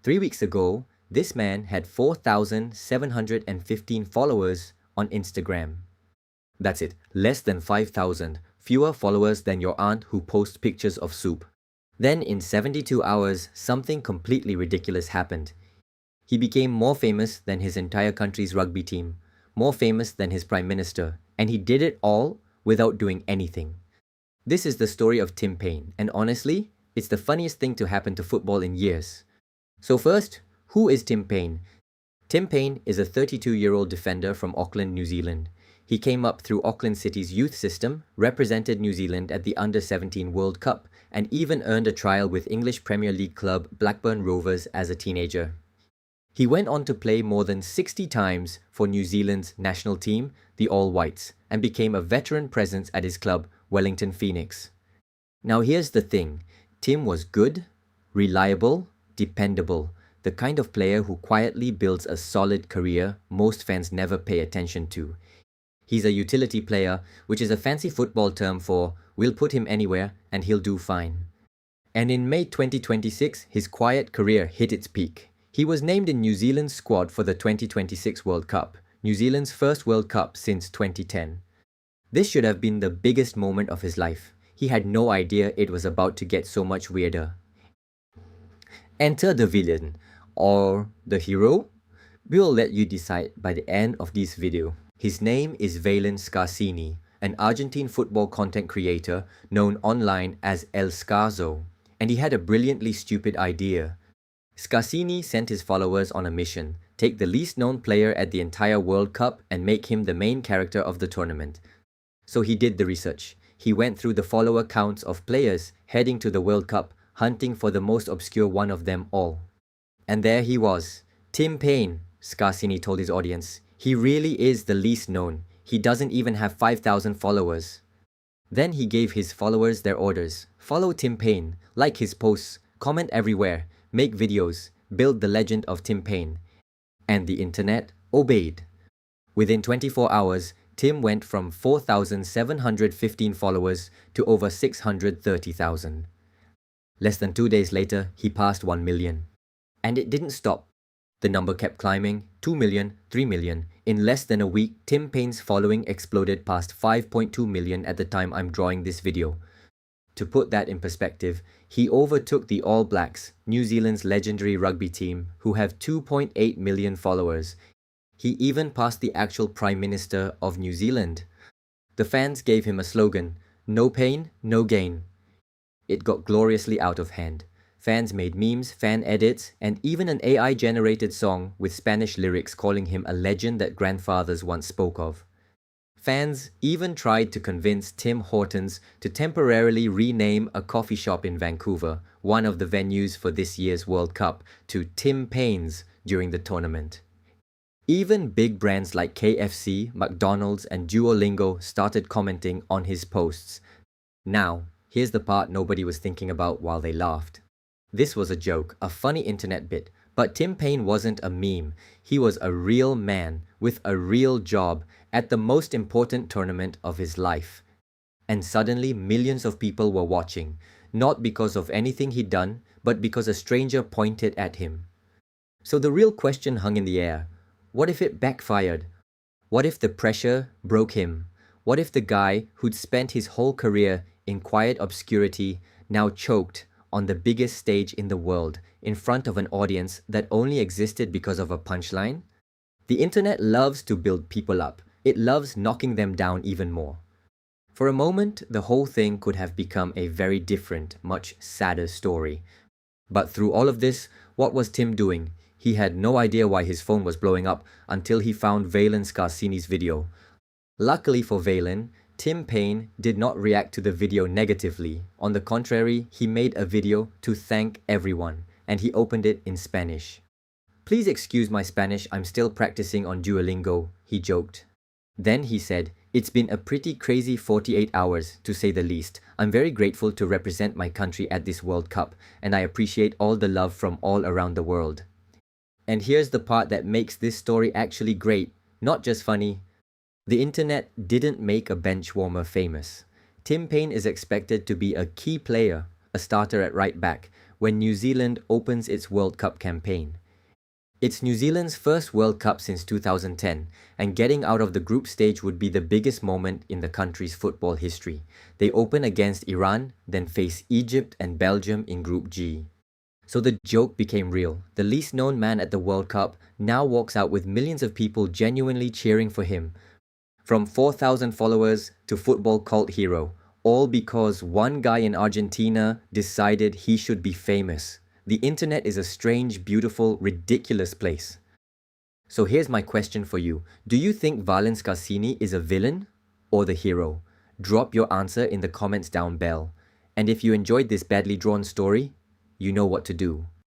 3 weeks ago, this man had 4,715 followers on Instagram. That's it, less than 5,000, fewer followers than your aunt who posts pictures of soup. Then in 72 hours, something completely ridiculous happened. He became more famous than his entire country's rugby team, more famous than his prime minister, and he did it all without doing anything. This is the story of Tim Payne, and honestly, it's the funniest thing to happen to football in years. So first, who is Tim Payne? Tim Payne is a 32-year-old defender from Auckland, New Zealand. He came up through Auckland City's youth system, represented New Zealand at the Under-17 World Cup, and even earned a trial with English Premier League club Blackburn Rovers as a teenager. He went on to play more than 60 times for New Zealand's national team, the All Whites, and became a veteran presence at his club, Wellington Phoenix. Now here's the thing, Tim was good, reliable, dependable, the kind of player who quietly builds a solid career most fans never pay attention to. He's a utility player, which is a fancy football term for we'll put him anywhere and he'll do fine. And in May 2026, his quiet career hit its peak. He was named in New Zealand's squad for the 2026 World Cup, New Zealand's first World Cup since 2010. This should have been the biggest moment of his life. He had no idea it was about to get so much weirder. Enter the villain, or the hero? We will let you decide by the end of this video. His name is Valen Scarsini, an Argentine football content creator known online as El Scarzo, and he had a brilliantly stupid idea. Scarsini sent his followers on a mission, take the least known player at the entire World Cup and make him the main character of the tournament. So he did the research. He went through the follower counts of players heading to the World Cup, hunting for the most obscure one of them all. And there he was, Tim Payne, Scarsini told his audience. He really is the least known. He doesn't even have 5,000 followers. Then he gave his followers their orders. Follow Tim Payne, like his posts, comment everywhere, make videos, build the legend of Tim Payne. And the internet obeyed. Within 24 hours, Tim went from 4,715 followers to over 630,000. Less than 2 days later, he passed 1 million. And it didn't stop. The number kept climbing, 2 million, 3 million. In less than a week, Tim Payne's following exploded past 5.2 million at the time I'm drawing this video. To put that in perspective, he overtook the All Blacks, New Zealand's legendary rugby team, who have 2.8 million followers. He even passed the actual Prime Minister of New Zealand. The fans gave him a slogan, "No pain, no gain." It got gloriously out of hand. Fans made memes, fan edits, and even an AI-generated song with Spanish lyrics calling him a legend that grandfathers once spoke of. Fans even tried to convince Tim Hortons to temporarily rename a coffee shop in Vancouver, one of the venues for this year's World Cup, to Tim Payne's during the tournament. Even big brands like KFC, McDonald's, and Duolingo started commenting on his posts. Now, here's the part nobody was thinking about while they laughed. This was a joke, a funny internet bit, but Tim Payne wasn't a meme. He was a real man with a real job at the most important tournament of his life. And suddenly millions of people were watching, not because of anything he'd done, but because a stranger pointed at him. So the real question hung in the air. What if it backfired? What if the pressure broke him? What if the guy who'd spent his whole career in quiet obscurity now choked on the biggest stage in the world, in front of an audience that only existed because of a punchline? The internet loves to build people up. It loves knocking them down even more. For a moment, the whole thing could have become a very different, much sadder story. But through all of this, what was Tim doing? He had no idea why his phone was blowing up until he found Valen Scarsini's video. Luckily for Valen, Tim Payne did not react to the video negatively. On the contrary, he made a video to thank everyone, and he opened it in Spanish. "Please excuse my Spanish, I'm still practicing on Duolingo," he joked. Then he said, "It's been a pretty crazy 48 hours, to say the least. I'm very grateful to represent my country at this World Cup, and I appreciate all the love from all around the world." And here's the part that makes this story actually great, not just funny. The internet didn't make a bench warmer famous. Tim Payne is expected to be a key player, a starter at right back, when New Zealand opens its World Cup campaign. It's New Zealand's first World Cup since 2010, and getting out of the group stage would be the biggest moment in the country's football history. They open against Iran, then face Egypt and Belgium in Group G. So the joke became real. The least known man at the World Cup now walks out with millions of people genuinely cheering for him. From 4,000 followers to football cult hero, all because one guy in Argentina decided he should be famous. The internet is a strange, beautiful, ridiculous place. So here's my question for you. Do you think Valens Cassini is a villain or the hero? Drop your answer in the comments down below. And if you enjoyed this badly drawn story, you know what to do.